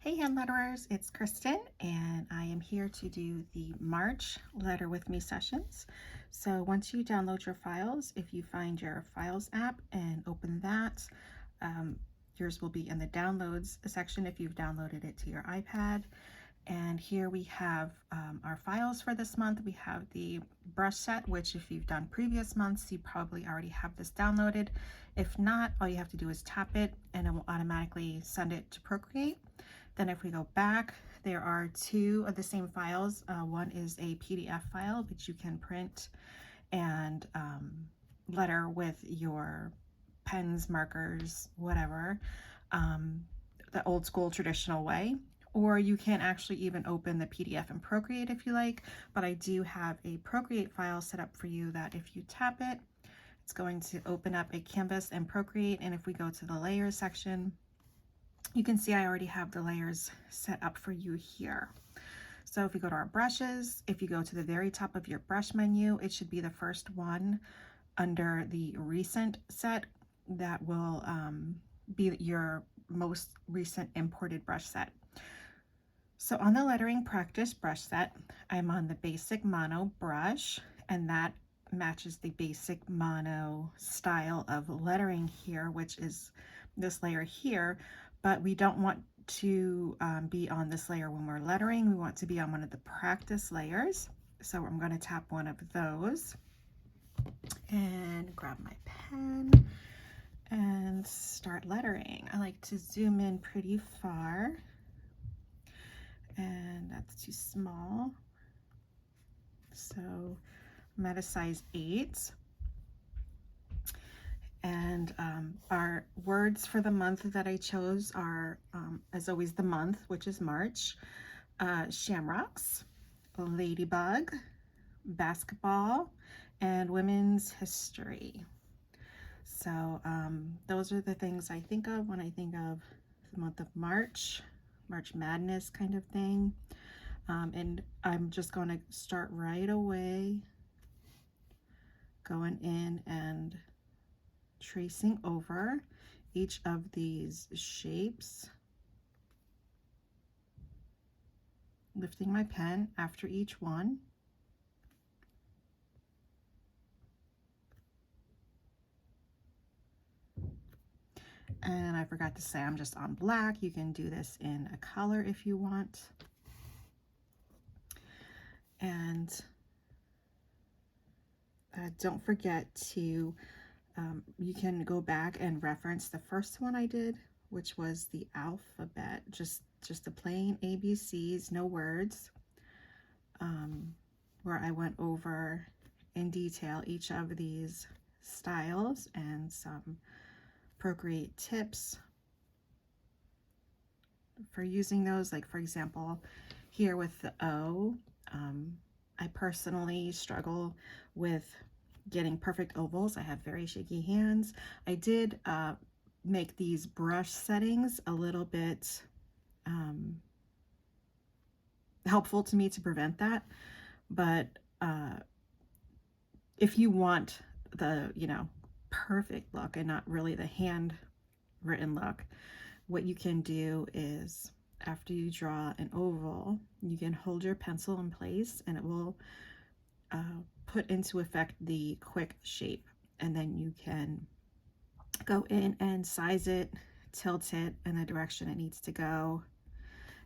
Hey handletterers, it's Kristen and I am here to do the March Letter With Me sessions. So once you download your files, if you find your Files app and open that, yours will be in the Downloads section if you've downloaded it to your iPad. And here we have our files for this month. We have the brush set, which if you've done previous months, you probably already have this downloaded. If not, all you have to do is tap it and it will automatically send it to Procreate. Then if we go back, there are two of the same files. One is a PDF file, which you can print and letter with your pens, markers, whatever, the old school traditional way. Or you can actually even open the PDF in Procreate if you like, but I do have a Procreate file set up for you that if you tap it, it's going to open up a canvas in Procreate. And if we go to the layers section, you can see I already have the layers set up for you here. So if we go to our brushes, if you go to the very top of your brush menu, it should be the first one under the recent set that will be your most recent imported brush set. So on the lettering practice brush set, I'm on the basic mono brush, and that matches the basic mono style of lettering here, which is this layer here, but we don't want to be on this layer when we're lettering. We want to be on one of the practice layers. So I'm going to tap one of those and grab my pen and start lettering. I like to zoom in pretty far, and that's too small. So I'm at a size 8. And our words for the month that I chose are, as always, the month, which is March, shamrocks, ladybug, basketball, and women's history. So those are the things I think of when I think of the month of March, March Madness kind of thing. And I'm just going to start right away going in and tracing over each of these shapes, lifting my pen after each one. And I forgot to say I'm just on black. You can do this in a color if you want. And don't forget to, you can go back and reference the first one I did, which was the alphabet, just the plain ABCs, no words, where I went over in detail each of these styles and some Procreate tips for using those. Like for example, here with the O, I personally struggle with getting perfect ovals. I have very shaky hands. I did make these brush settings a little bit helpful to me to prevent that. But if you want the, perfect look and not really the handwritten look, what you can do is after you draw an oval, you can hold your pencil in place and it will put into effect the quick shape, and then you can go in and size it, tilt it in the direction it needs to go,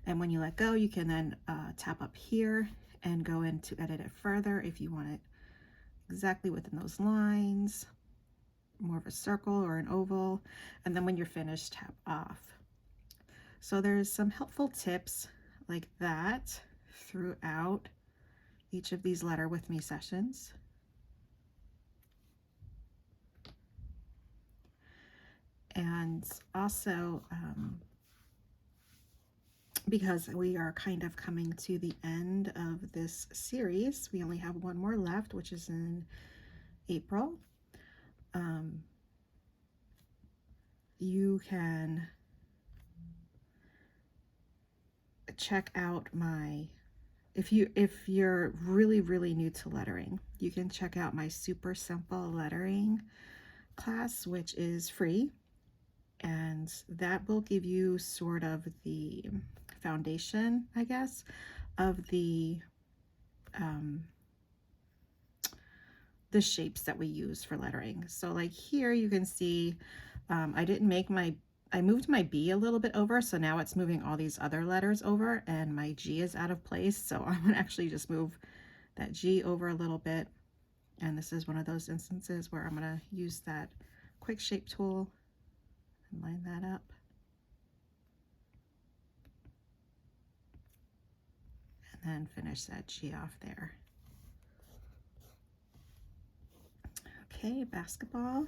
and when you let go, you can then tap up here and go in to edit it further if you want it exactly within those lines, more of a circle or an oval, and then when you're finished, tap off. So there's some helpful tips like that throughout each of these Letter With Me sessions. And also, because we are kind of coming to the end of this series, we only have one more left, which is in April. You can check out my, if you're really new to lettering, you can check out my super simple lettering class, which is free, and that will give you sort of the foundation, I guess, of the shapes that we use for lettering. So like here you can see I moved my B a little bit over, so now it's moving all these other letters over, and my G is out of place. So I'm gonna actually just move that G over a little bit. And this is one of those instances where I'm gonna use that quick shape tool and line that up. And then finish that G off there. Okay, basketball.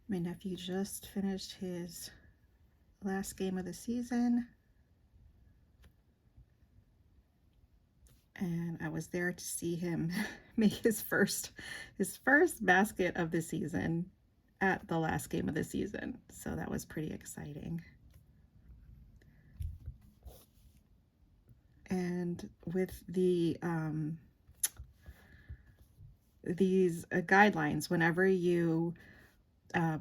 My nephew just finished his last game of the season, and I was there to see him make his first basket of the season at the last game of the season. So that was pretty exciting. And with the these guidelines, whenever you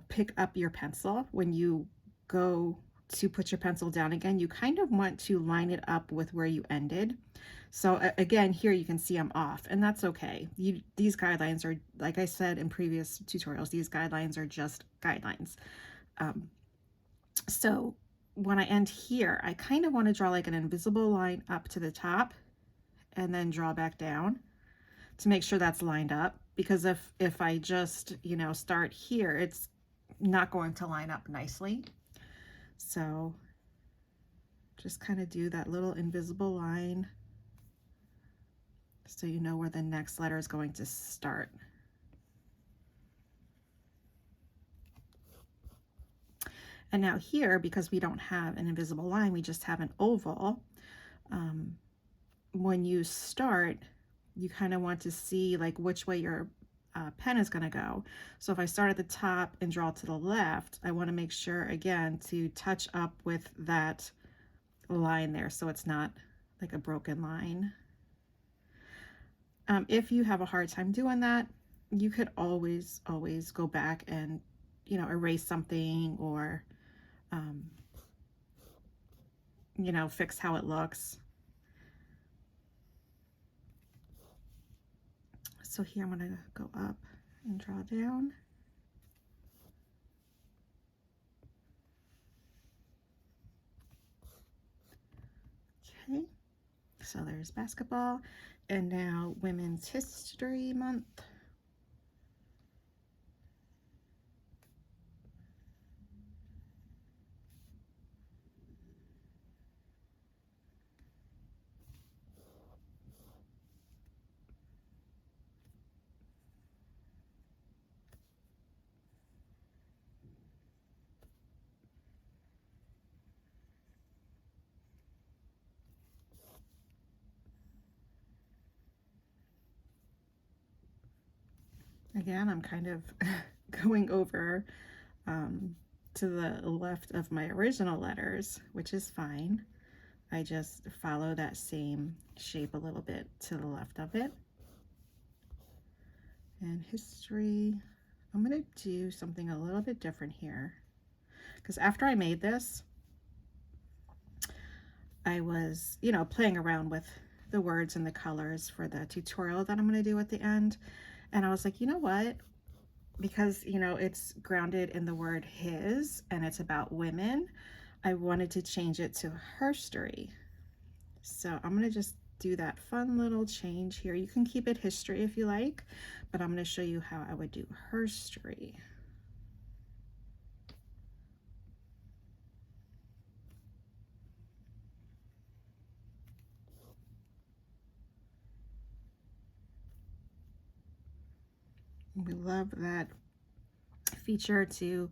pick up your pencil, when you go to put your pencil down again, you kind of want to line it up with where you ended. So again, here you can see I'm off, and that's okay. These guidelines are, like I said in previous tutorials, these guidelines are just guidelines. So when I end here, I kind of want to draw like an invisible line up to the top and then draw back down to make sure that's lined up, because if I just, you know, start here, it's not going to line up nicely. So just kind of do that little invisible line so you know where the next letter is going to start. And now here, because we don't have an invisible line, we just have an oval. When you start, you kind of want to see like which way your pen is going to go. So if I start at the top and draw to the left, I want to make sure again to touch up with that line there so it's not like a broken line. If you have a hard time doing that, you could always go back and, you know, erase something or you know, fix how it looks. So here I'm going to go up and draw down. Okay, so there's basketball, and now Women's History Month. Again, I'm kind of going over to the left of my original letters, which is fine. I just follow that same shape a little bit to the left of it. And history, I'm going to do something a little bit different here, because after I made this, I was, you know, playing around with the words and the colors for the tutorial that I'm going to do at the end. And I was like, you know what? Because, you know, it's grounded in the word his and it's about women, I wanted to change it to herstory. So I'm going to just do that fun little change here. You can keep it history if you like, but I'm going to show you how I would do herstory. We love that feature to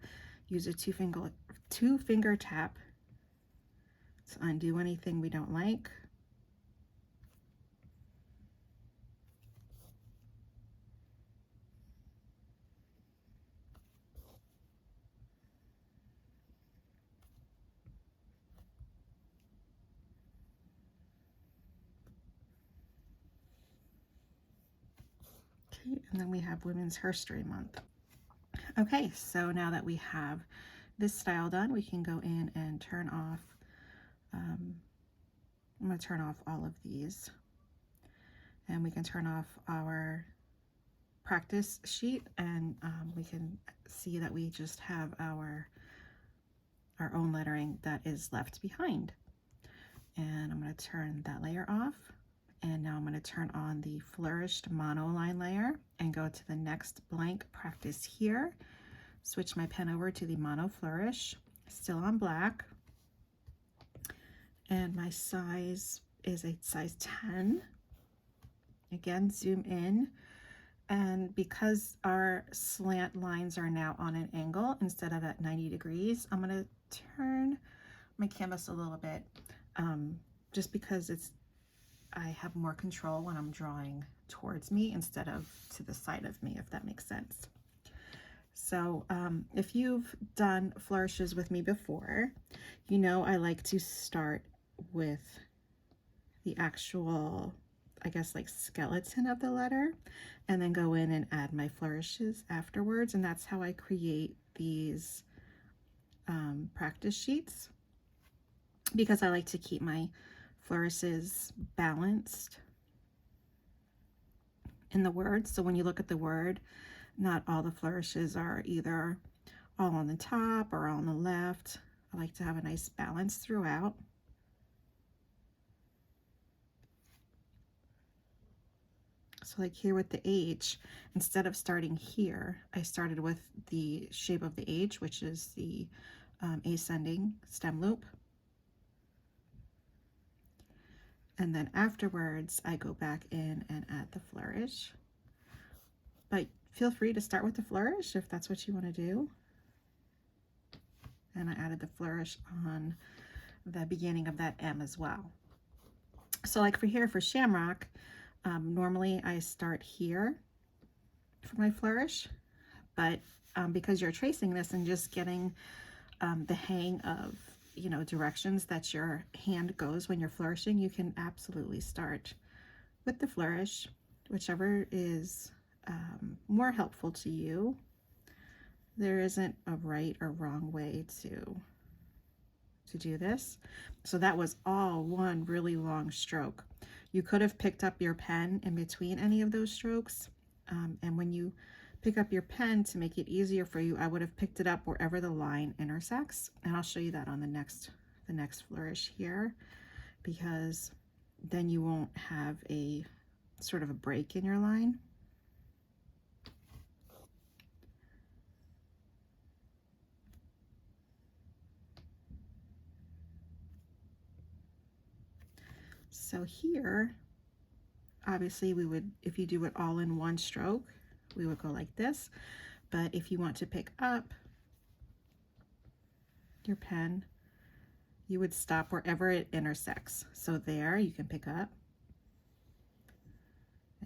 use a two finger tap to undo anything we don't like. Okay, and then we have Women's History Month. Okay, so now that we have this style done, we can go in and turn off, I'm going to turn off all of these, and we can turn off our practice sheet, and we can see that we just have our own lettering that is left behind. And I'm going to turn that layer off, and now I'm going to turn on the flourished monoline layer and go to the next blank practice here. Switch my pen over to the mono flourish, still on black, and my size is a size 10. Again, zoom in, and because our slant lines are now on an angle instead of at 90 degrees, I'm going to turn my canvas a little bit, just because I have more control when I'm drawing towards me instead of to the side of me, if that makes sense. So if you've done flourishes with me before, you know I like to start with the actual, I guess, like skeleton of the letter, and then go in and add my flourishes afterwards. And that's how I create these practice sheets, because I like to keep my flourishes balanced in the word. So when you look at the word, not all the flourishes are either all on the top or all on the left. I like to have a nice balance throughout. So like here with the H, instead of starting here, I started with the shape of the H, which is the ascending stem loop. And then afterwards, I go back in and add the flourish. But feel free to start with the flourish if that's what you want to do. And I added the flourish on the beginning of that M as well. So like for here, for Shamrock, normally I start here for my flourish, but because you're tracing this and just getting the hang of, you know, directions that your hand goes when you're flourishing, you can absolutely start with the flourish, whichever is more helpful to you. There isn't a right or wrong way to do this. So that was all one really long stroke. You could have picked up your pen in between any of those strokes, and when you pick up your pen, to make it easier for you, I would have picked it up wherever the line intersects, and I'll show you that on the next flourish here, because then you won't have a sort of a break in your line. So here, obviously we would, if you do it all in one stroke, we would go like this. But if you want to pick up your pen, you would stop wherever it intersects. So there you can pick up,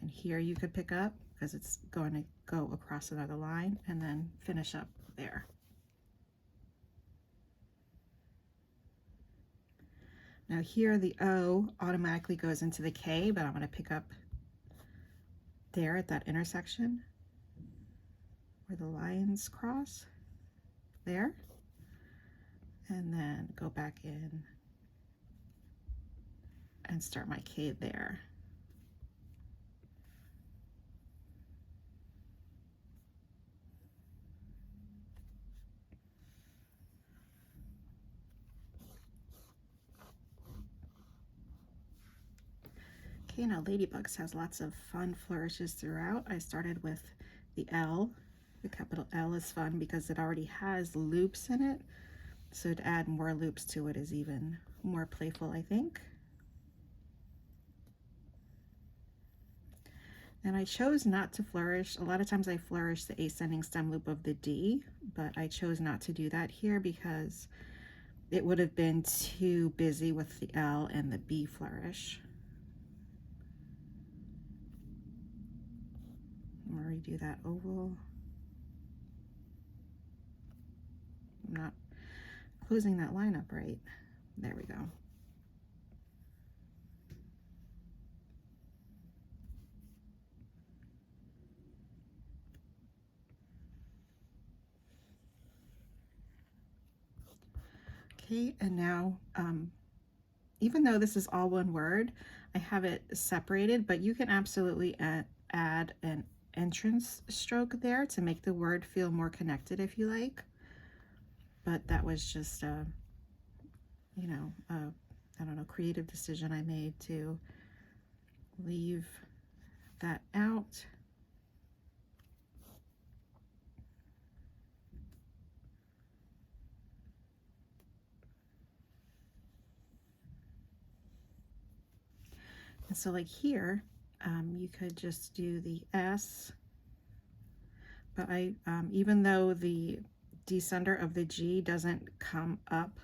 and here you could pick up because it's going to go across another line, and then finish up there. Now here the O automatically goes into the K, but I'm going to pick up there at that intersection where the lines cross there, and then go back in and start my K there. Okay, now Ladybugs has lots of fun flourishes throughout. I started with the L. The capital L is fun because it already has loops in it. So to add more loops to it is even more playful, I think. And I chose not to flourish. A lot of times I flourish the ascending stem loop of the D, but I chose not to do that here because it would have been too busy with the L and the B flourish. I'm gonna redo that oval. I'm not closing that line up right. There we go. Okay, and now even though this is all one word, I have it separated, but you can absolutely add an entrance stroke there to make the word feel more connected if you like. But that was just you know, I don't know, creative decision I made to leave that out. And so like here, you could just do the S, but I, even though the descender of the G doesn't come up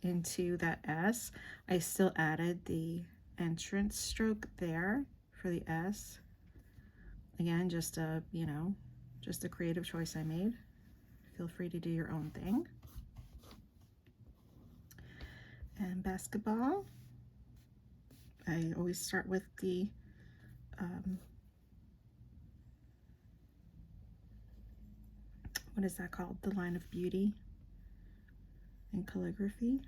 into that S, I still added the entrance stroke there for the S. Again, just a, you know, just a creative choice I made. Feel free to do your own thing. And basketball, I always start with the what is that called? The line of beauty in calligraphy.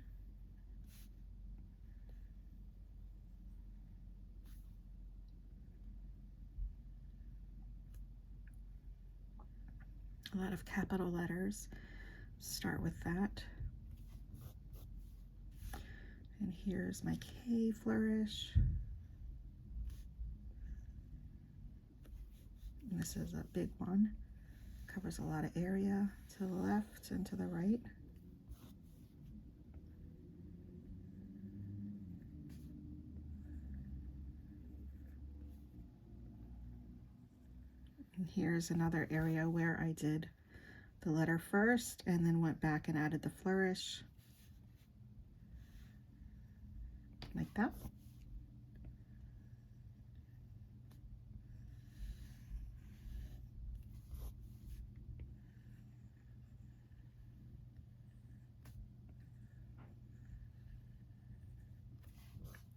A lot of capital letters. Start with that. And here's my K flourish. And this is a big one. Covers a lot of area to the left and to the right. And here's another area where I did the letter first and then went back and added the flourish. Like that.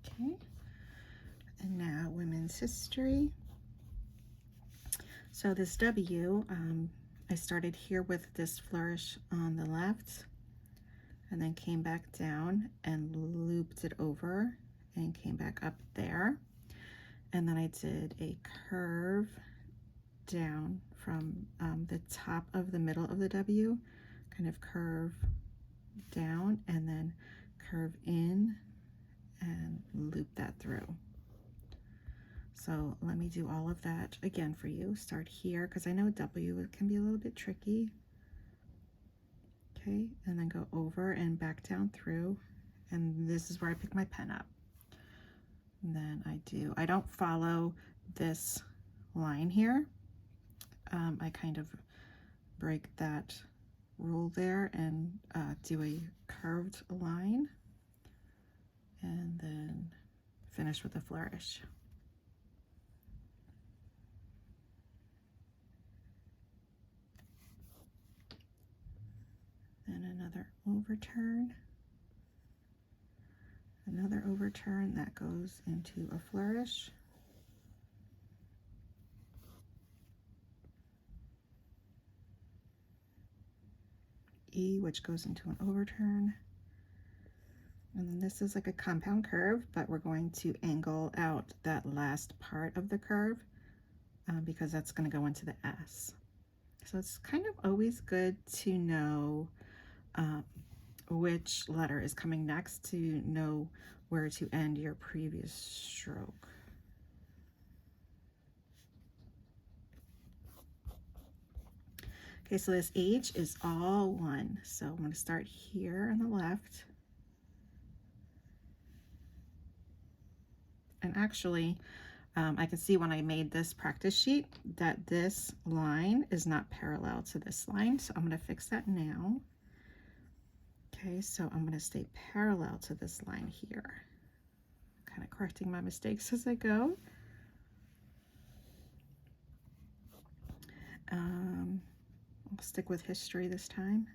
Okay. And now women's history. So this W, I started here with this flourish on the left and then came back down and looped it over and came back up there. And then I did a curve down from the top of the middle of the W, kind of curve down and then curve in and loop that through. So let me do all of that again for you. Start here because I know W can be a little bit tricky. Okay, and then go over and back down through, and this is where I pick my pen up. And then I don't follow this line here. I kind of break that rule there and do a curved line and then finish with a flourish. Then another overturn that goes into a flourish. E, which goes into an overturn. And then this is like a compound curve, but we're going to angle out that last part of the curve because that's going to go into the S. So it's kind of always good to know which letter is coming next to know where to end your previous stroke. Okay, so this H is all one. So I'm going to start here on the left. And actually, I can see when I made this practice sheet that this line is not parallel to this line. So I'm going to fix that now. Okay, so I'm going to stay parallel to this line here. Kind of correcting my mistakes as I go. I'll stick with history this time.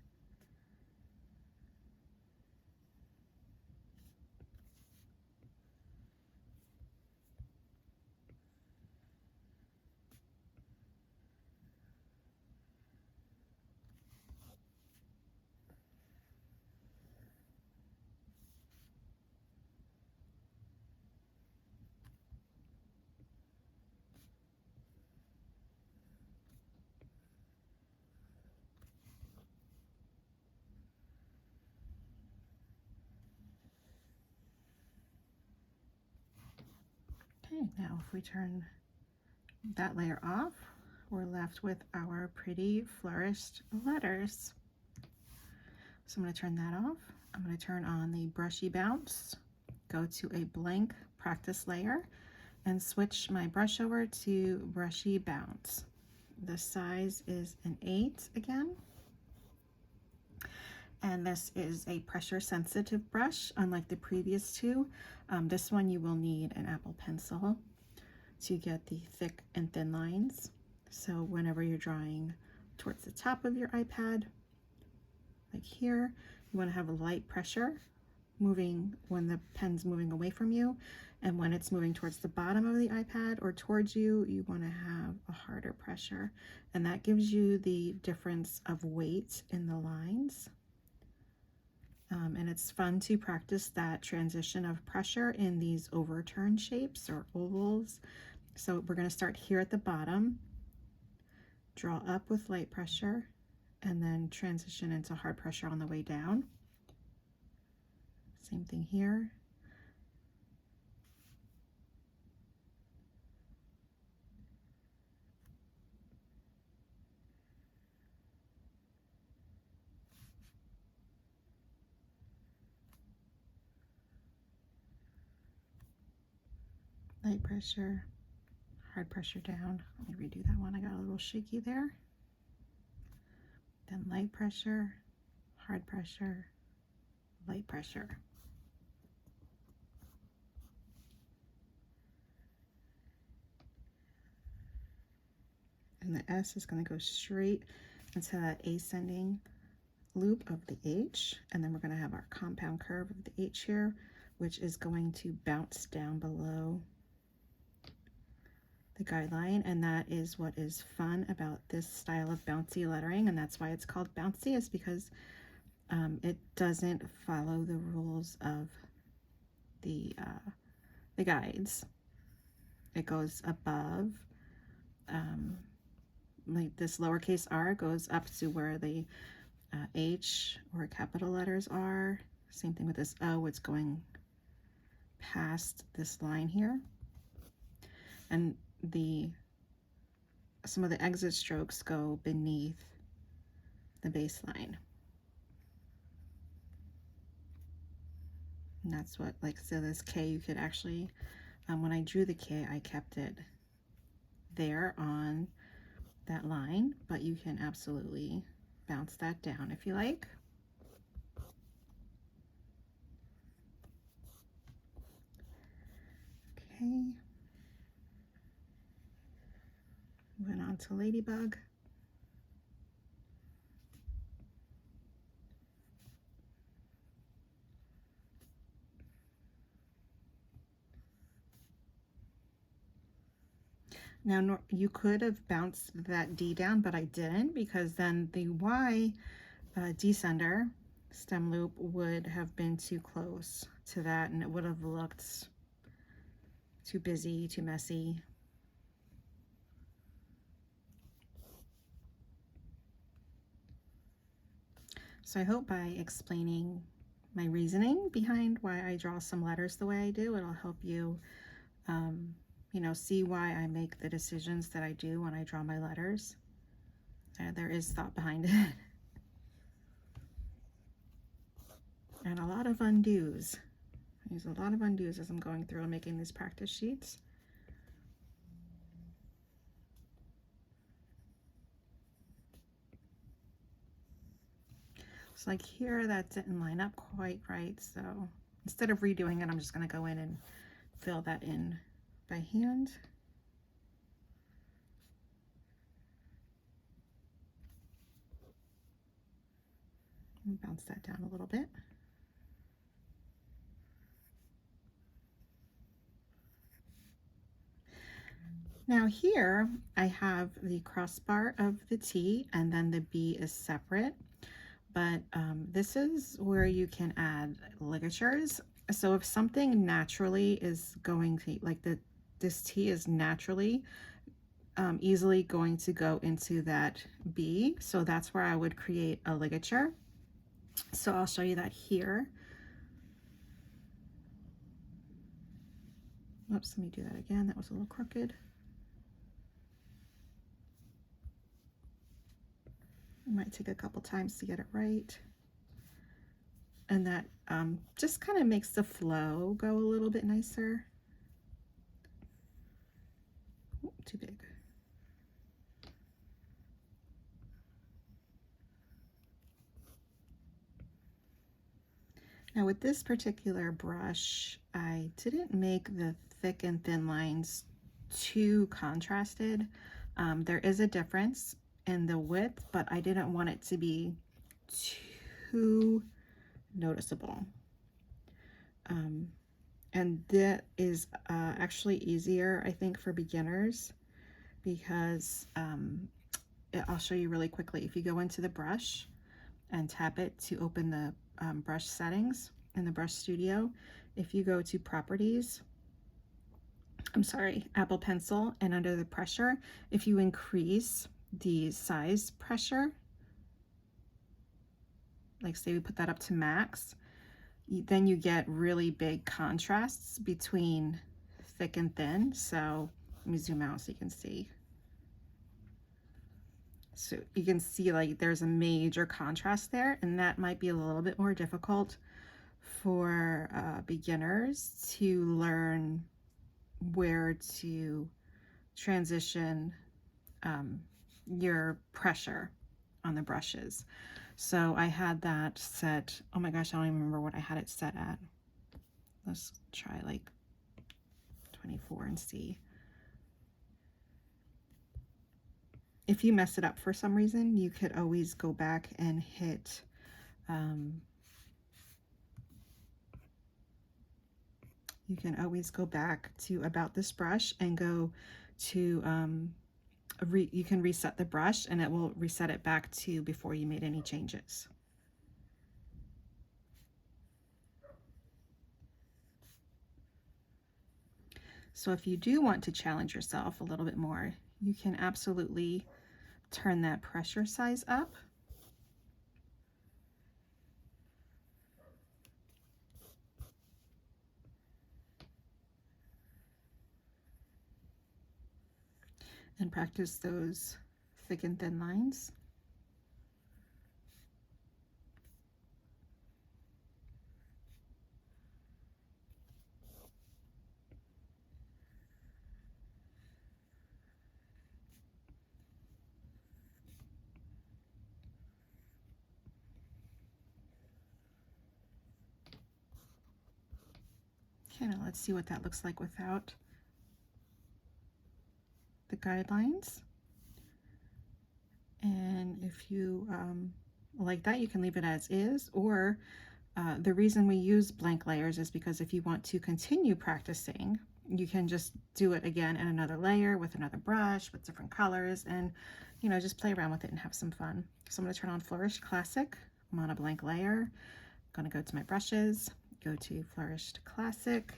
Okay, now if we turn that layer off, we're left with our pretty flourished letters. So I'm going to turn that off. I'm going to turn on the Brushy Bounce, go to a blank practice layer, and switch my brush over to Brushy Bounce. The size is an 8 again. And this is a pressure sensitive brush, unlike the previous two. This one you will need an Apple pencil to get the thick and thin lines. So whenever you're drawing towards the top of your iPad, like here, you want to have a light pressure moving when the pen's moving away from you, and when it's moving towards the bottom of the iPad or towards you, you want to have a harder pressure, and that gives you the difference of weight in the lines. And it's fun to practice that transition of pressure in these overturn shapes or ovals. So we're going to start here at the bottom, draw up with light pressure, and then transition into hard pressure on the way down. Same thing here. Light pressure, hard pressure down. Let me redo that one. I got a little shaky there. Then light pressure, hard pressure, light pressure. And the S is going to go straight into that ascending loop of the H, and then we're going to have our compound curve of the H here, which is going to bounce down below the guideline, and that is what is fun about this style of bouncy lettering, and that's why it's called bouncy, is because it doesn't follow the rules of the guides. It goes above, like this lowercase r goes up to where the H or capital letters are. Same thing with this O, it's going past this line here. And some of the exit strokes go beneath the baseline. And that's what, like, so this K, you could actually, when I drew the K, I kept it there on that line, but you can absolutely bounce that down if you like. Okay. Moving on to Ladybug. Now, you could have bounced that D down, but I didn't, because then the Y descender stem loop would have been too close to that, and it would have looked too busy, too messy. So I hope by explaining my reasoning behind why I draw some letters the way I do, it'll help you you know, see why I make the decisions that I do when I draw my letters. There is thought behind it. And a lot of undos. I use a lot of undos as I'm going through and making these practice sheets. So like here, that didn't line up quite right. So instead of redoing it, I'm just going to go in and fill that in by hand. And bounce that down a little bit. Now here I have the crossbar of the T, and then the B is separate, but this is where you can add ligatures. So if something naturally is going to, like this T is naturally easily going to go into that B, so that's where I would create a ligature. So I'll show you that here. Oops, let me do that again. That was a little crooked. It might take a couple times to get it right. And that just kind of makes the flow go a little bit nicer. Ooh, too big. Now with this particular brush, I didn't make the thick and thin lines too contrasted. There is a difference in the width, but I didn't want it to be too noticeable. And that is actually easier, I think, for beginners, because I'll show you really quickly. If you go into the brush and tap it to open the brush settings in the brush studio, if you go to properties, Apple Pencil, and under the pressure, if you increase the size pressure, like say we put that up to max, then you get really big contrasts between thick and thin. So let me zoom out so you can see. So you can see like there's a major contrast there, and that might be a little bit more difficult for beginners to learn where to transition your pressure on the brushes. So I had that set, oh my gosh, I don't even remember what I had it set at. Let's try like 24 and see. If you mess it up for some reason, you could always go back and hit you can always go back to about this brush and go to you can reset the brush, and it will reset it back to before you made any changes. So if you do want to challenge yourself a little bit more, you can absolutely turn that pressure size up. And practice those thick and thin lines. Okay, now let's see what that looks like without the guidelines. And if you like that, you can leave it as is, or the reason we use blank layers is because if you want to continue practicing, you can just do it again in another layer with another brush with different colors, and you know, just play around with it and have some fun. So I'm going to turn on Flourish Classic. I'm on a blank layer. I'm going to go to my brushes, go to Flourished Classic,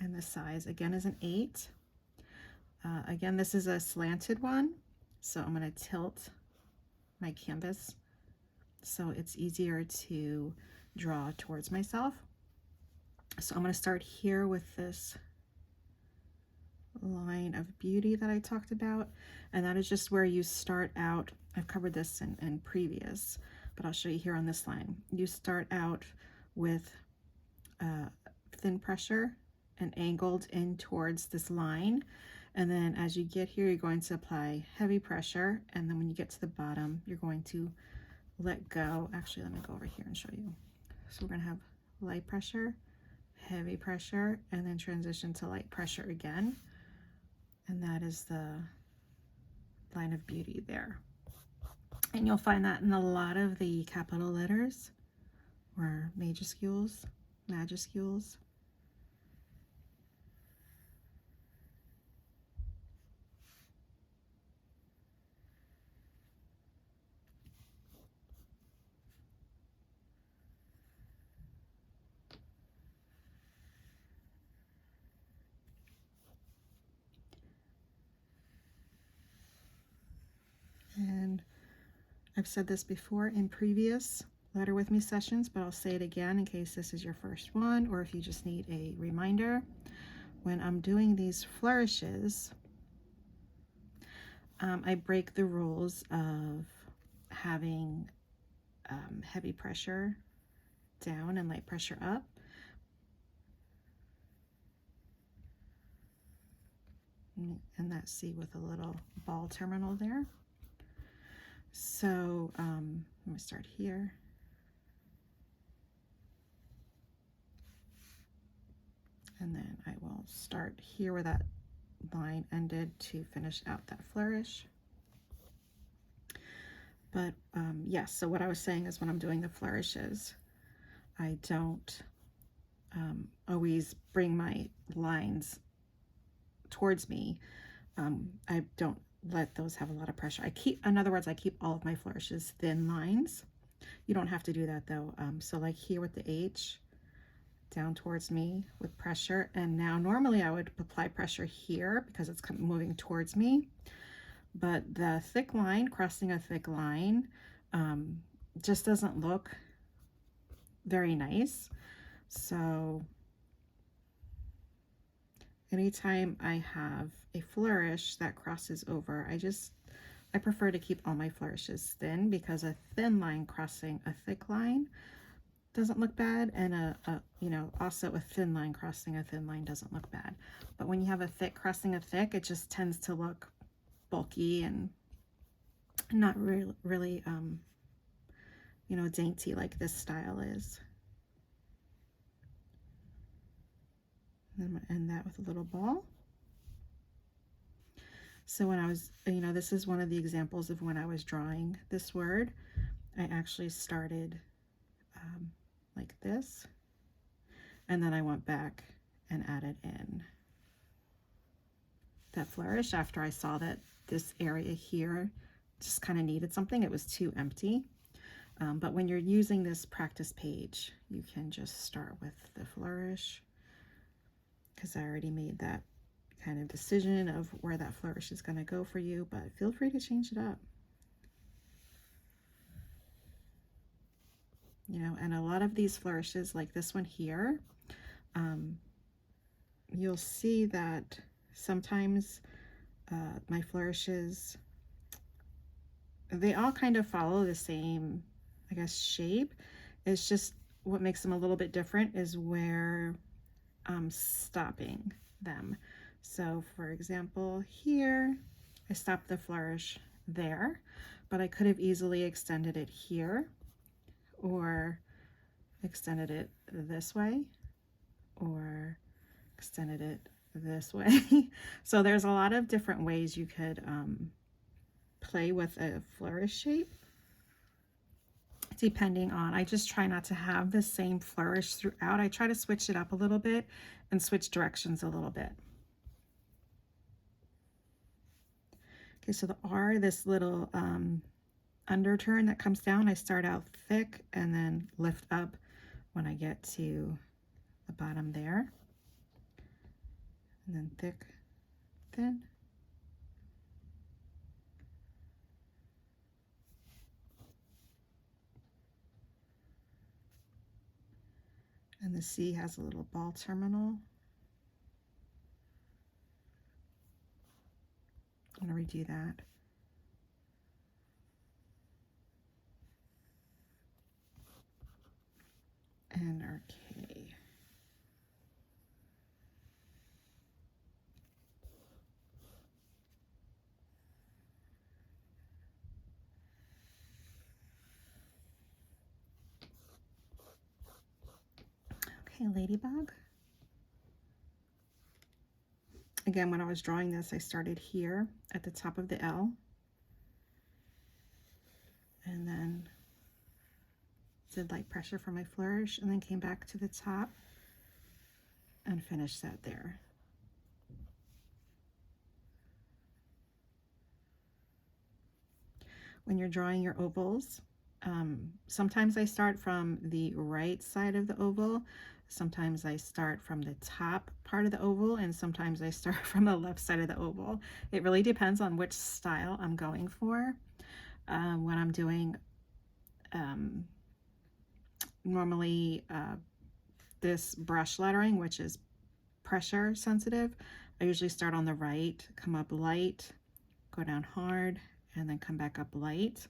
and the size again is an 8. Again, this is a slanted one, so I'm going to tilt my canvas so it's easier to draw towards myself. So I'm going to start here with this line of beauty that I talked about, and that is just where you start out. I've covered this in previous, but I'll show you here on this line. You start out with thin pressure and angled in towards this line, and then as you get here, you're going to apply heavy pressure, and then when you get to the bottom, you're going to let go. Actually, let me go over here and show you. So we're going to have light pressure, heavy pressure, and then transition to light pressure again. And that is the line of beauty there. And you'll find that in a lot of the capital letters or majuscules. And I've said this before in previous Letter With Me sessions, but I'll say it again in case this is your first one or if you just need a reminder. when I'm doing these flourishes, I break the rules of having heavy pressure down and light pressure up. And that's C with a little ball terminal there. So I'm going to start here. And then I will start here where that line ended to finish out that flourish. But yes, so what I was saying is when I'm doing the flourishes, I don't always bring my lines towards me. I don't let those have a lot of pressure. In other words, I keep all of my flourishes thin lines. You don't have to do that though. So like here with the H, down towards me with pressure, and now normally I would apply pressure here because it's moving towards me, but the thick line, crossing a thick line, just doesn't look very nice. So anytime I have a flourish that crosses over, I prefer to keep all my flourishes thin, because a thin line crossing a thick line doesn't look bad, and also a thin line crossing a thin line doesn't look bad. But when you have a thick crossing a thick, it just tends to look bulky and not really dainty like this style is. And I'm going to end that with a little ball. So when I was, this is one of the examples of when I was drawing this word. I actually started like this, and then I went back and added in that flourish after I saw that this area here just kind of needed something. It was too empty. But when you're using this practice page, you can just start with the flourish, because I already made that kind of decision of where that flourish is going to go for you, but feel free to change it up. And a lot of these flourishes, like this one here, you'll see that sometimes my flourishes, they all kind of follow the same, I guess, shape. It's just what makes them a little bit different is where I'm stopping them. So for example, here, I stopped the flourish there, but I could have easily extended it here, or extended it this way, or extended it this way. So there's a lot of different ways you could play with a flourish shape, depending on, I just try not to have the same flourish throughout. I try to switch it up a little bit and switch directions a little bit. Okay, so the R, this little underturn that comes down, I start out thick and then lift up when I get to the bottom there, and then thick, thin. And the C has a little ball terminal. I'm going to redo that. And our K. Okay, ladybug. Again, when I was drawing this, I started here at the top of the L, and then did light pressure for my flourish, and then came back to the top and finished that there. When you're drawing your ovals, sometimes I start from the right side of the oval, sometimes I start from the top part of the oval, and sometimes I start from the left side of the oval. It really depends on which style I'm going for. When I'm doing normally this brush lettering, which is pressure sensitive, I usually start on the right, come up light, go down hard, and then come back up light.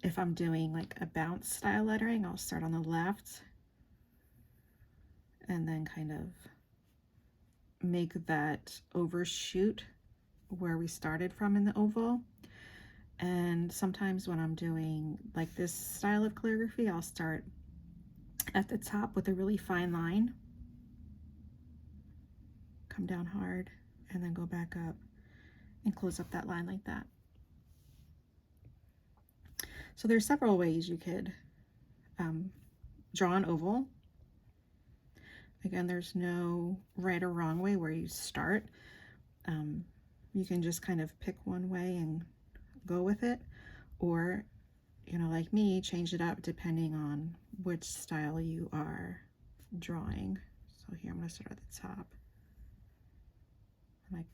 If I'm doing like a bounce style lettering, I'll start on the left and then kind of make that overshoot where we started from in the oval. And sometimes when I'm doing like this style of calligraphy, I'll start at the top with a really fine line, come down hard, and then go back up and close up that line like that. So there's several ways you could draw an oval. Again, there's no right or wrong way where you start. You can just kind of pick one way and go with it, or, you know, like me, change it up depending on which style you are drawing. So here I'm going to start at the top. Like,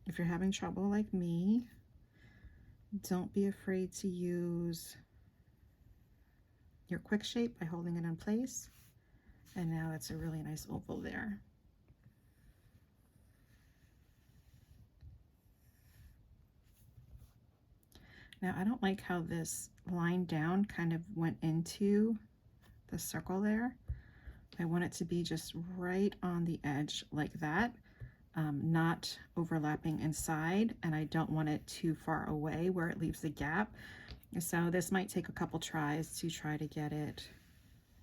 if you're having trouble like me, don't be afraid to use your quick shape by holding it in place. And now it's a really nice oval there. Now I don't like how this line down kind of went into the circle there. I want it to be just right on the edge like that, not overlapping inside, and I don't want it too far away where it leaves the gap. So this might take a couple tries to try to get it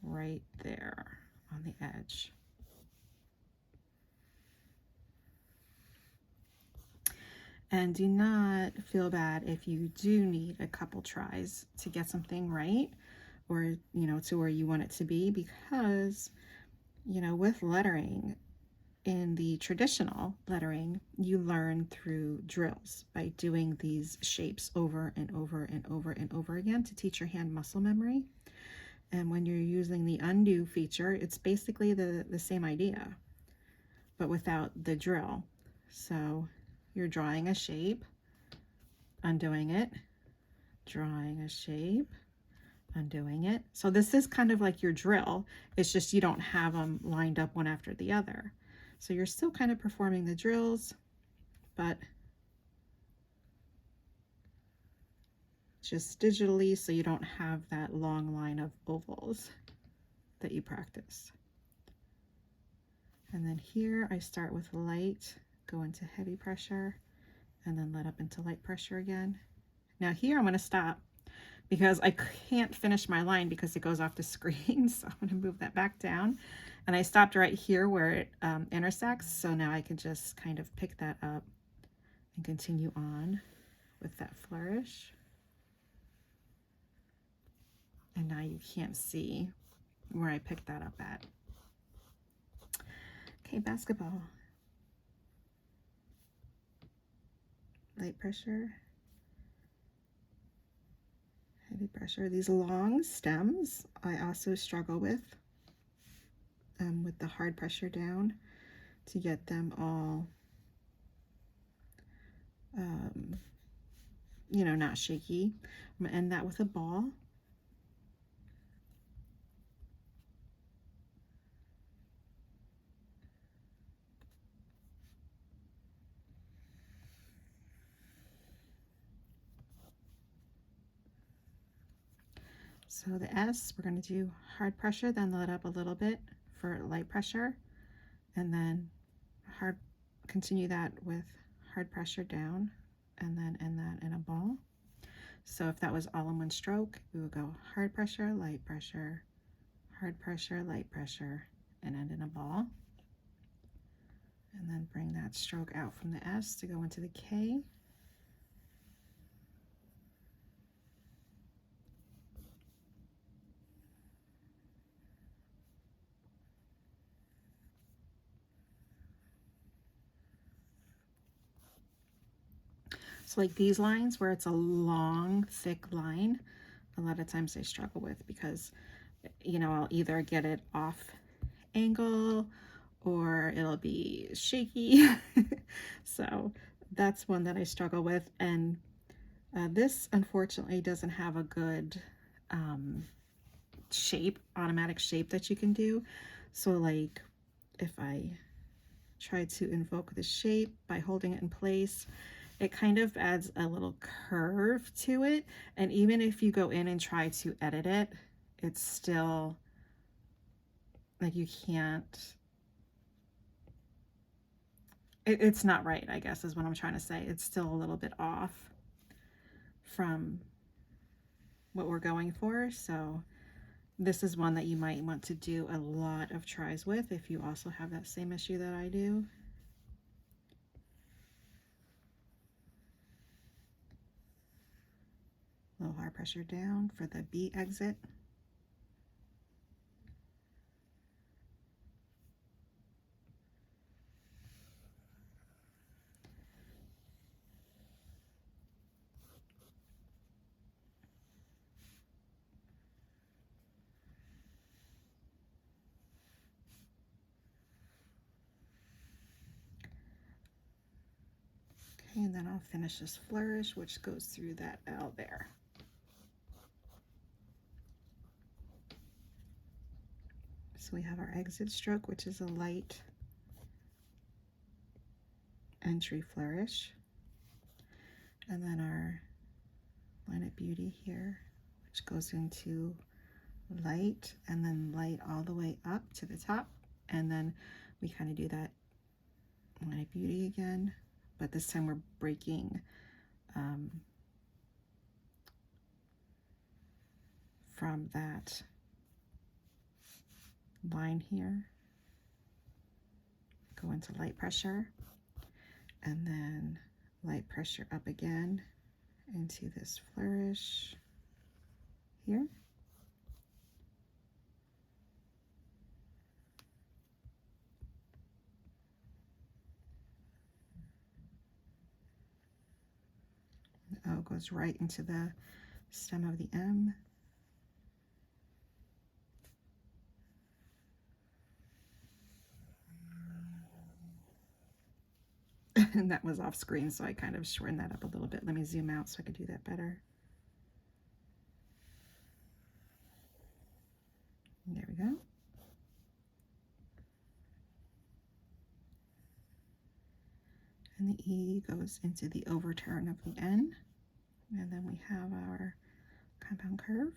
right there on the edge. And do not feel bad if you do need a couple tries to get something right, or, you know, to where you want it to be, because, you know, with lettering, in the traditional lettering, you learn through drills by doing these shapes over and over and over and over again to teach your hand muscle memory. And when you're using the undo feature, it's basically the same idea, but without the drill. So you're drawing a shape, undoing it, drawing a shape, undoing it. So this is kind of like your drill. It's just you don't have them lined up one after the other. So you're still kind of performing the drills, but just digitally, so you don't have that long line of ovals that you practice. And then here I start with light, go into heavy pressure, and then let up into light pressure again. Now here I'm going to stop because I can't finish my line because it goes off the screen. So I'm going to move that back down. And I stopped right here where it intersects. So now I can just kind of pick that up and continue on with that flourish. And now you can't see where I picked that up at. Okay, basketball. Light pressure. Heavy pressure. These long stems I also struggle with the hard pressure down to get them all, you know, not shaky. I'm gonna end that with a ball. So the S, we're going to do hard pressure, then let up a little bit for light pressure, and then continue that with hard pressure down, and then end that in a ball. So if that was all in one stroke, we would go hard pressure, light pressure, hard pressure, light pressure, and end in a ball. And then bring that stroke out from the S to go into the K. So like these lines where it's a long, thick line, a lot of times I struggle with because, you know, I'll either get it off angle or it'll be shaky. So that's one that I struggle with. And this unfortunately doesn't have a good shape, automatic shape that you can do. So like if I try to invoke the shape by holding it in place, it kind of adds a little curve to it. And even if you go in and try to edit it, it's still like you can't, it's not right, I guess is what I'm trying to say. It's still a little bit off from what we're going for. So this is one that you might want to do a lot of tries with if you also have that same issue that I do. A little hard pressure down for the B exit. Okay, and then I'll finish this flourish, which goes through that L there. So we have our exit stroke, which is a light entry flourish. And then our line of beauty here, which goes into light and then light all the way up to the top. And then we kind of do that line of beauty again, but this time we're breaking from that line here, go into light pressure, and then light pressure up again into this flourish here. The O goes right into the stem of the M. And that was off screen, so I kind of shortened that up a little bit. Let me zoom out so I could do that better. There we go. And the E goes into the overturn of the N. And then we have our compound curve,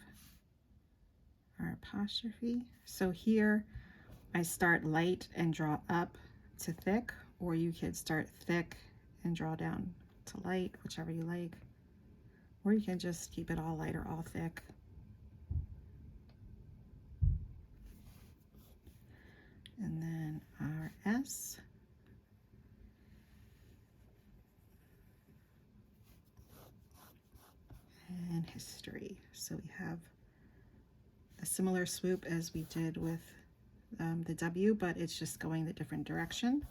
our apostrophe. So here I start light and draw up to thick, or you could start thick and draw down to light, whichever you like. Or you can just keep it all light or all thick. And then our S. And history. So we have a similar swoop as we did with the W, but it's just going the different direction.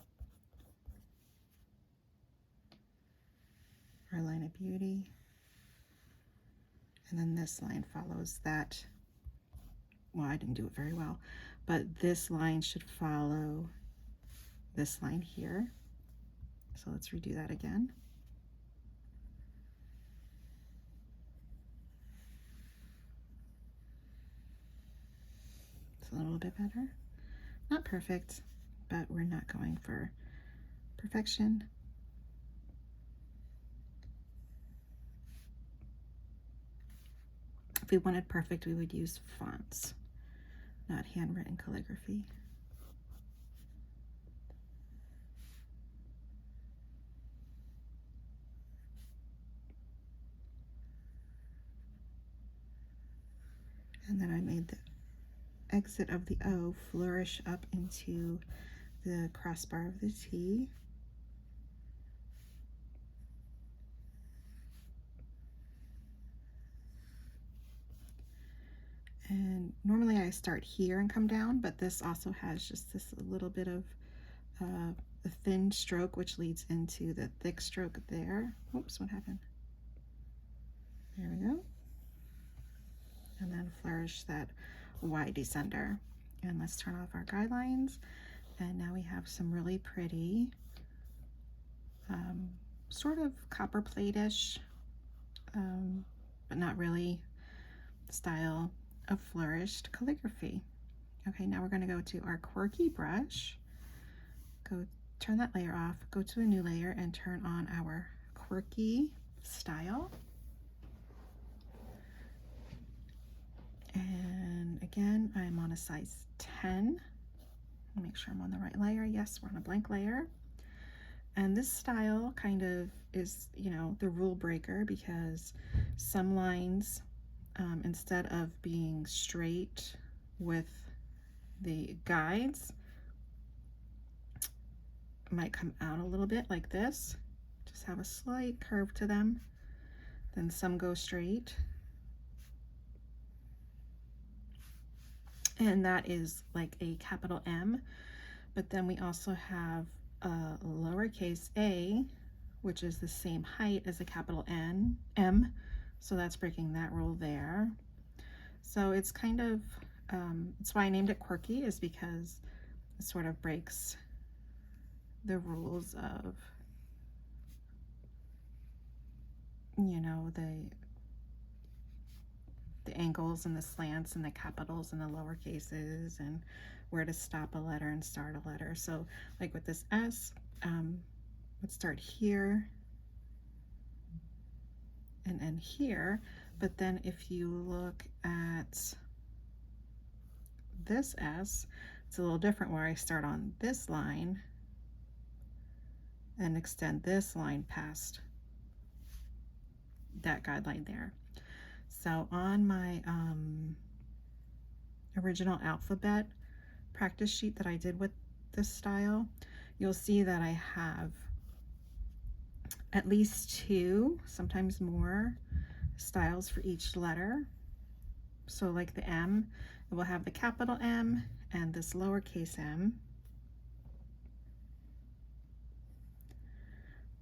Our line of beauty. And then this line follows that. Well, I didn't do it very well, but this line should follow this line here. So let's redo that again. It's a little bit better. Not perfect, but we're not going for perfection. If we wanted perfect, we would use fonts, not handwritten calligraphy. And then I made the exit of the O flourish up into the crossbar of the T. And normally I start here and come down, but this also has just this little bit of a thin stroke, which leads into the thick stroke there. Oops, what happened? There we go. And then flourish that Y descender. And let's turn off our guidelines. And now we have some really pretty, sort of copper plate-ish, but not really, style of flourished calligraphy. Okay, now we're going to go to our Quirky brush. Go turn that layer off, go to a new layer and turn on our Quirky Style. And again, I'm on a size 10. Make sure I'm on the right layer. Yes, we're on a blank layer. And this style kind of is, you know, the rule breaker, because some lines, instead of being straight with the guides, might come out a little bit like this, just have a slight curve to them. Then some go straight, and that is like a capital M. But then we also have a lowercase a, which is the same height as a capital M, so that's breaking that rule there. So it's kind of, it's why I named it Quirky, is because it sort of breaks the rules of, you know, the angles and the slants and the capitals and the lower cases, and where to stop a letter and start a letter. So like with this S, let's start here and end here. But then if you look at this S, it's a little different, where I start on this line and extend this line past that guideline there. So on my original alphabet practice sheet that I did with this style, you'll see that I have at least 2, sometimes more, styles for each letter. So like the M, it will have the capital M and this lowercase m,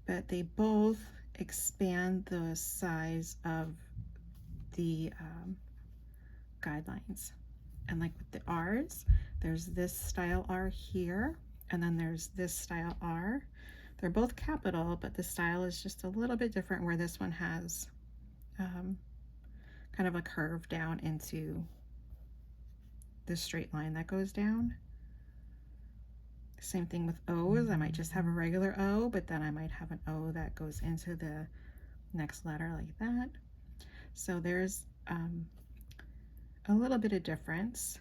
but they both expand the size of the guidelines. And like with the R's, there's this style R here, and then there's this style R. They're both capital, but the style is just a little bit different, where this one has kind of a curve down into this straight line that goes down. Same thing with O's. I might just have a regular O, but then I might have an O that goes into the next letter like that. So there's a little bit of difference,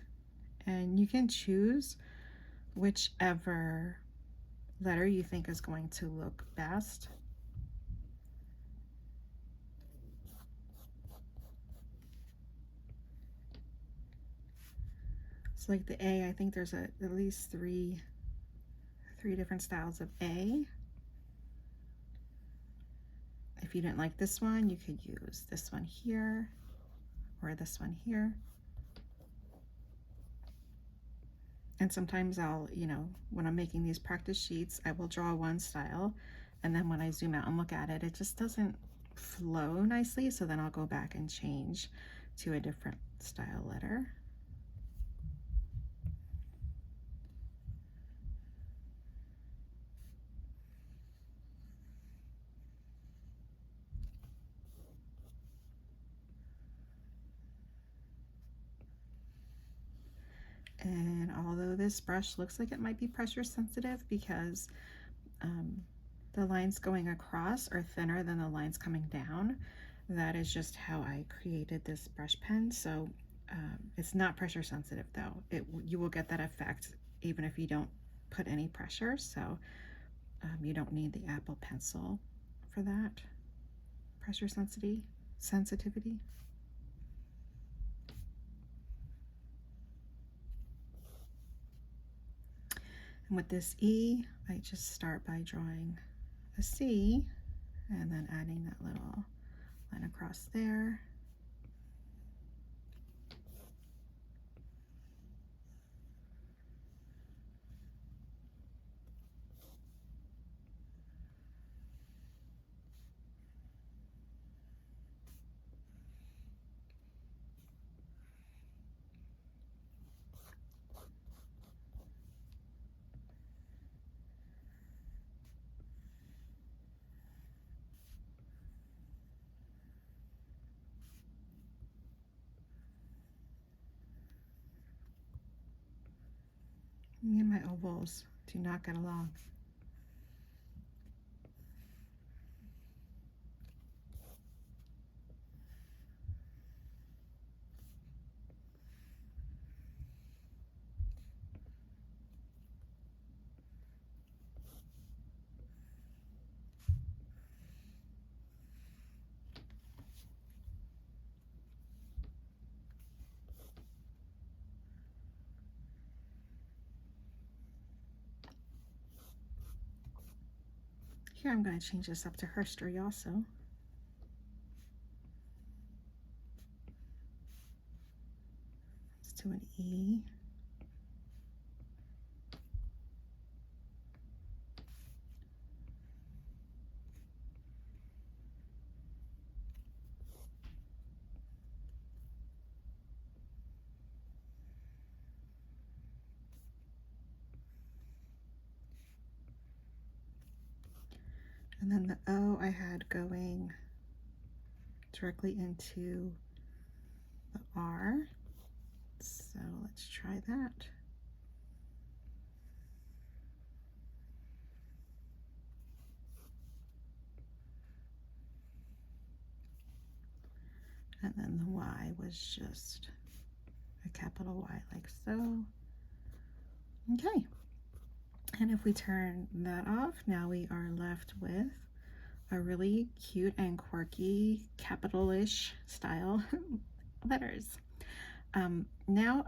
and you can choose whichever letter you think is going to look best. So like the A, I think there's at least three different styles of A. If you didn't like this one, you could use this one here or this one here. And sometimes I'll, you know, when I'm making these practice sheets, I will draw one style, and then when I zoom out and look at it, it just doesn't flow nicely, so then I'll go back and change to a different style letter. And although this brush looks like it might be pressure sensitive, because the lines going across are thinner than the lines coming down, that is just how I created this brush pen. So it's not pressure sensitive though. You will get that effect even if you don't put any pressure. So you don't need the Apple Pencil for that pressure sensitivity. And with this E, I just start by drawing a C and then adding that little line across there. Me and my ovals do not get along. Here I'm going to change this up to herstory also. Let's do an E. And then the O I had going directly into the R. So let's try that. And then the Y was just a capital Y like so. Okay. And if we turn that off, now we are left with a really cute and quirky capital-ish style letters. Now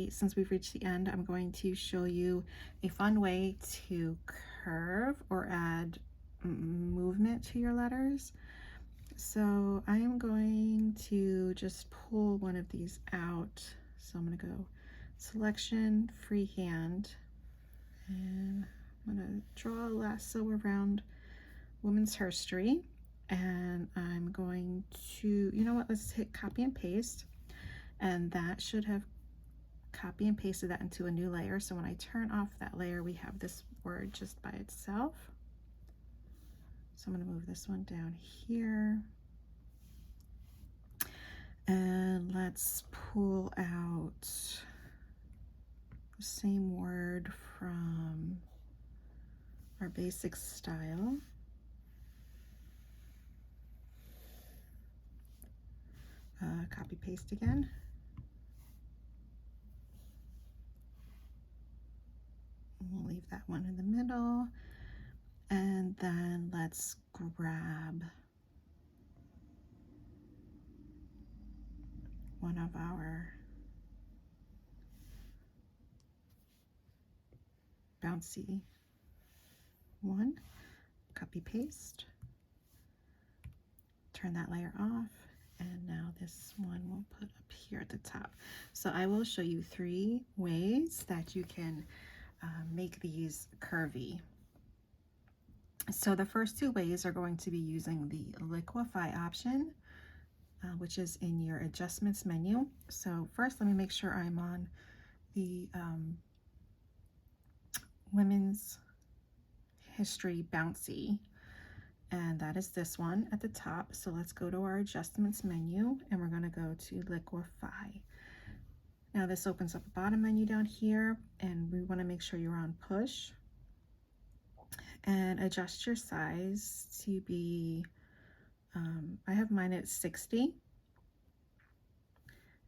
since we've reached the end, I'm going to show you a fun way to curve or add movement to your letters. So I am going to just pull one of these out. So I'm going to go selection, freehand, and I'm going to draw a lasso around women's herstory, and I'm going to, you know what, let's hit copy and paste, and that should have copy and pasted that into a new layer. So when I turn off that layer, we have this word just by itself. So I'm going to move this one down here, and let's pull out the same word from our basic style. Copy paste again. We'll leave that one in the middle, and then let's grab one of our bouncy one, copy paste, turn that layer off, and now this one we'll put up here at the top. So I will show you 3 ways that you can make these curvy. So the first 2 ways are going to be using the liquify option, which is in your adjustments menu. So first, let me make sure I'm on the women's history bouncy, and that is this one at the top. So let's go to our adjustments menu, and we're going to go to liquify. Now this opens up a bottom menu down here, and we want to make sure you're on push, and adjust your size to be, I have mine at 60,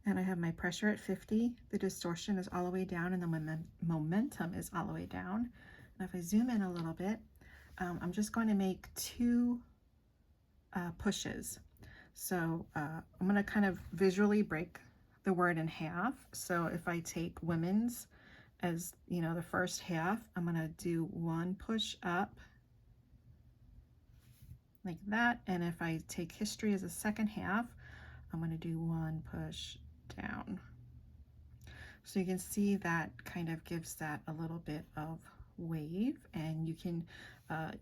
and I have my pressure at 50. The distortion is all the way down, and the momentum is all the way down. Now if I zoom in a little bit, I'm just going to make 2 pushes. So I'm going to kind of visually break the word in half. So if I take women's as, you know, the first half, I'm going to do 1 push up like that. And if I take history as a second half, I'm going to do 1 push down. So you can see that kind of gives that a little bit of wave, and you can,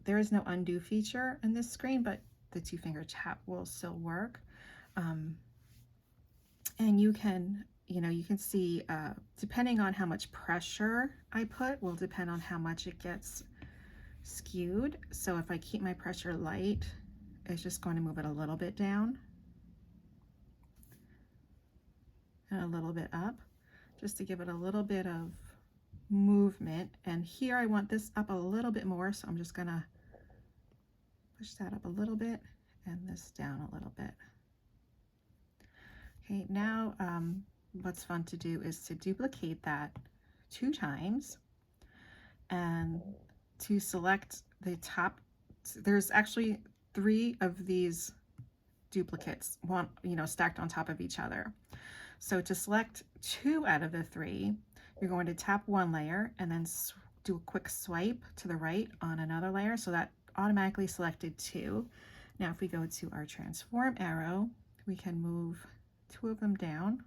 there is no undo feature in this screen, but the 2-finger tap will still work. And you can, you know, you can see, depending on how much pressure I put will depend on how much it gets skewed. So if I keep my pressure light, it's just going to move it a little bit down and a little bit up, just to give it a little bit of movement. And here I want this up a little bit more, so I'm just gonna push that up a little bit and this down a little bit. Okay, now what's fun to do is to duplicate that 2 times and to select the top. There's actually 3 of these duplicates, one, stacked on top of each other. So to select 2 out of the 3, you're going to tap one layer and then do a quick swipe to the right on another layer, so that automatically selected 2. Now if we go to our transform arrow, we can move 2 of them down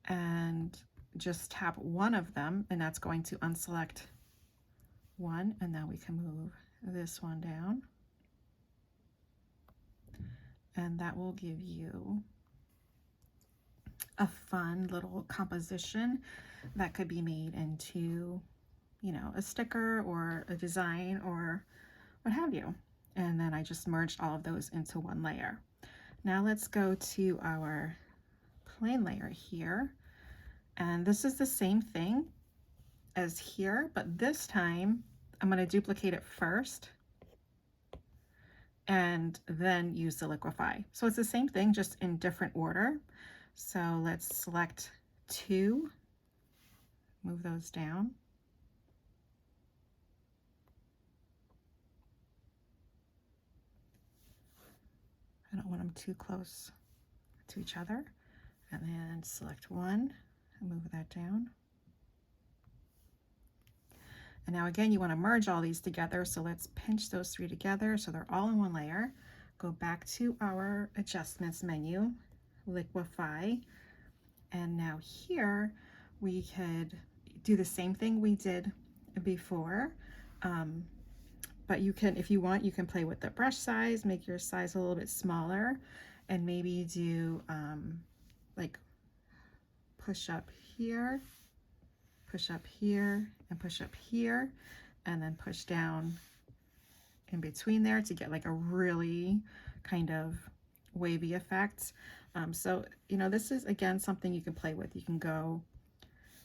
and just tap one of them, and that's going to unselect one, and now we can move this one down, and that will give you a fun little composition that could be made into, a sticker or a design or what have you. And then I just merged all of those into one layer. Now let's go to our plain layer here, and this is the same thing as here, but this time I'm going to duplicate it first and then use the liquify. So it's the same thing, just in different order. So let's select 2, move those down. I don't want them too close to each other. And then select 1 and move that down. And now again, you want to merge all these together, so let's pinch those 3 together so they're all in one layer. Go back to our adjustments menu, liquify, and now here we could do the same thing we did before, but you can, if you want, you can play with the brush size, make your size a little bit smaller, and maybe do like push up here, and push up here, and then push down in between there to get like a really kind of wavy effect. So, this is, again, something you can play with. You can go,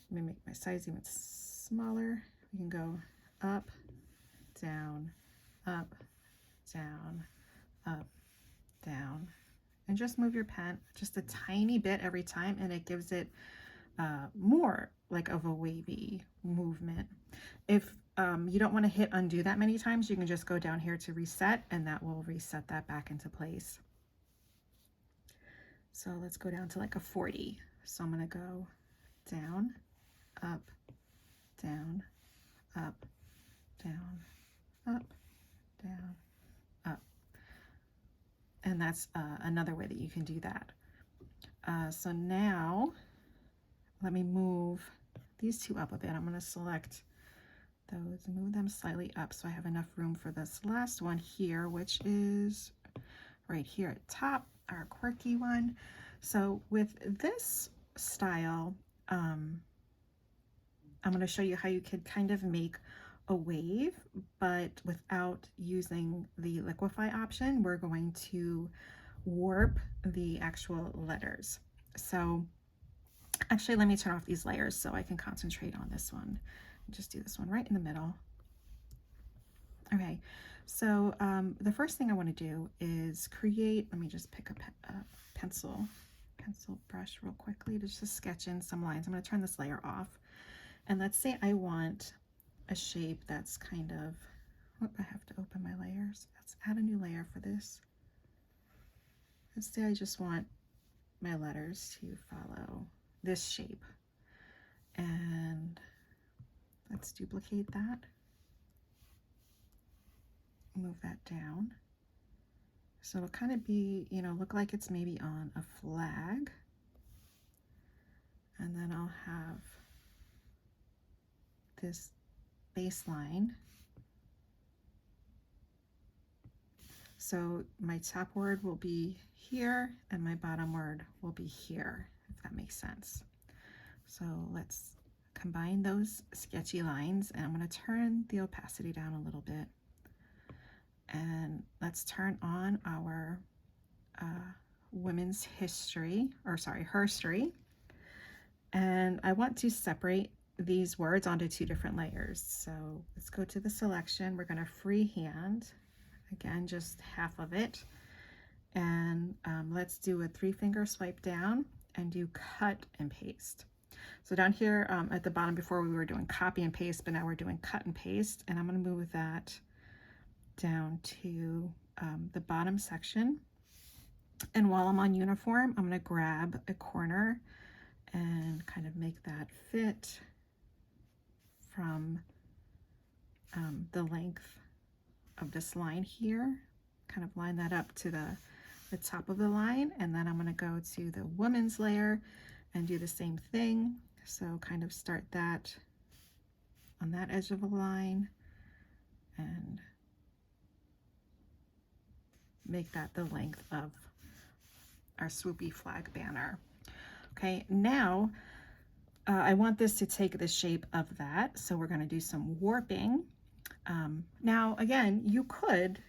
let me make my size even smaller. You can go up, down, up, down, up, down, and just move your pen just a tiny bit every time, and it gives it more like of a wavy movement. If you don't want to hit undo that many times, you can just go down here to reset, and that will reset that back into place. So let's go down to like a 40. So I'm going to go down, up, down, up, down, up, down, up. And that's another way that you can do that. So now let me move these 2 up a bit. I'm going to select those, move them slightly up so I have enough room for this last one here, which is right here at top, our quirky one. So with this style, I'm going to show you how you could kind of make a wave, but without using the liquify option. We're going to warp the actual letters. So actually, let me turn off these layers so I can concentrate on this one. Just do this one right in the middle. Okay, so the first thing I want to do is create, let me just pick a pencil brush real quickly to just sketch in some lines. I'm going to turn this layer off, and let's say I want a shape that's kind of, oh, I have to open my layers. Let's add a new layer for this. Let's say I just want my letters to follow this shape, and let's duplicate that, move that down. So it'll kind of be, look like it's maybe on a flag. And then I'll have this baseline. So my top word will be here and my bottom word will be here, if that makes sense. So let's combine those sketchy lines, and I'm going to turn the opacity down a little bit. And let's turn on our women's history, or sorry, herstory. And I want to separate these words onto two different layers. So let's go to the selection. We're going to freehand, again, just half of it. And let's do a 3-finger swipe down and do cut and paste. So down here at the bottom, before we were doing copy and paste, but now we're doing cut and paste. And I'm going to move that down to the bottom section. And while I'm on uniform, I'm going to grab a corner and kind of make that fit from the length of this line here. Kind of line that up to the top of the line, and then I'm going to go to the woman's layer and do the same thing. So kind of start that on that edge of a line and make that the length of our swoopy flag banner. Okay, now I want this to take the shape of that, so we're going to do some warping. Now again, you could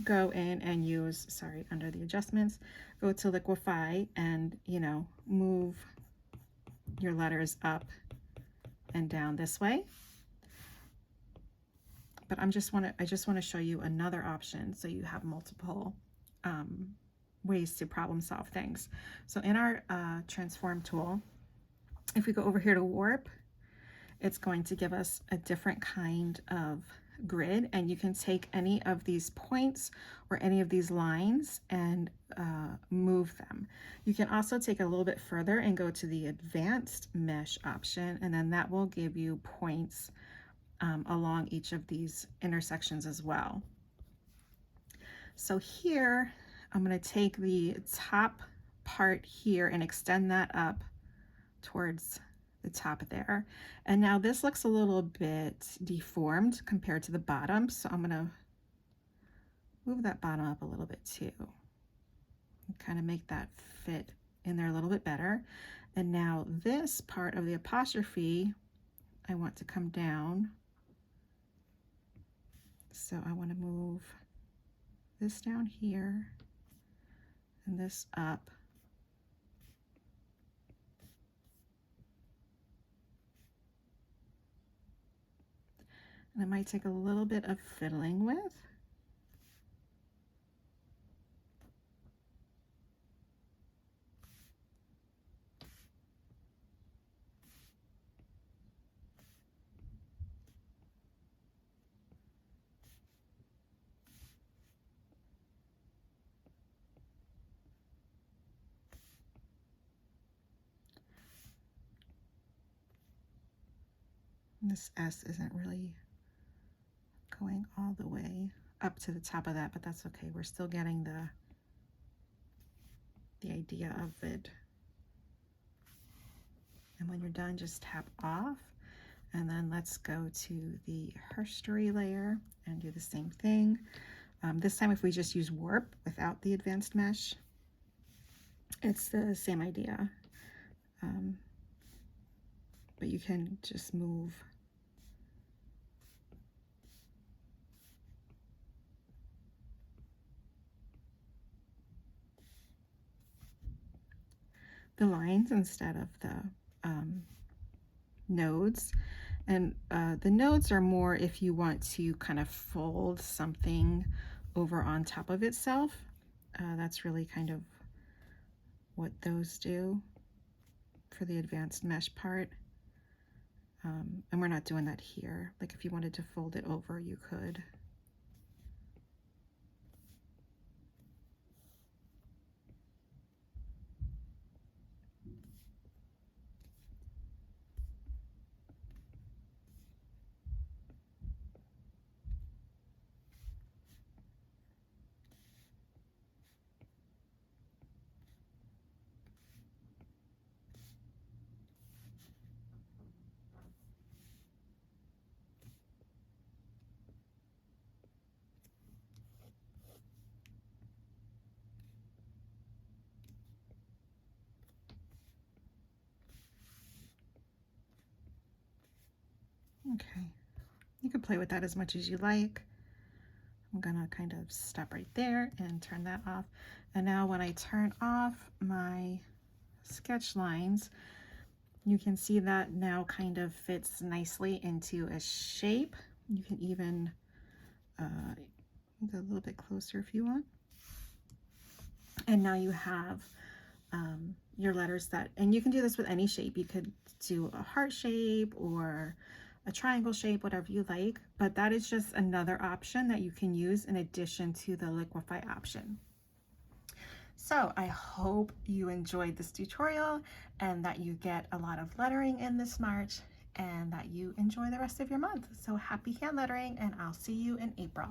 go in and use, sorry, under the adjustments, go to liquify and, you know, move your letters up and down this way. But I just want to show you another option so you have multiple ways to problem solve things. So in our transform tool, if we go over here to warp, it's going to give us a different kind of grid, and you can take any of these points or any of these lines and move them. You can also take it a little bit further and go to the advanced mesh option, and then that will give you points along each of these intersections as well. So here I'm going to take the top part here and extend that up towards the top there. And now this looks a little bit deformed compared to the bottom, so I'm going to move that bottom up a little bit too and kind of make that fit in there a little bit better. And now this part of the apostrophe I want to come down, so I want to move this down here and this up. And it might take a little bit of fiddling with. And this S isn't really going all the way up to the top of that, but that's okay. We're still getting the idea of it. And when you're done, just tap off, and then let's go to the herstory layer and do the same thing. This time, if we just use warp without the advanced mesh, it's the same idea. But you can just move the lines instead of the nodes. And the nodes are more if you want to kind of fold something over on top of itself. That's really kind of what those do for the advanced mesh part. And we're not doing that here. Like if you wanted to fold it over, you could. Okay, you can play with that as much as you like. I'm gonna kind of stop right there and turn that off. And now when I turn off my sketch lines, You can see that now kind of fits nicely into a shape. You can even go a little bit closer if you want. And now you have your letters that, and you can do this with any shape. You could do a heart shape or a triangle shape, whatever you like, but that is just another option that you can use in addition to the liquify option. So I hope you enjoyed this tutorial and that you get a lot of lettering in this March and that you enjoy the rest of your month. So happy hand lettering, and I'll see you in April.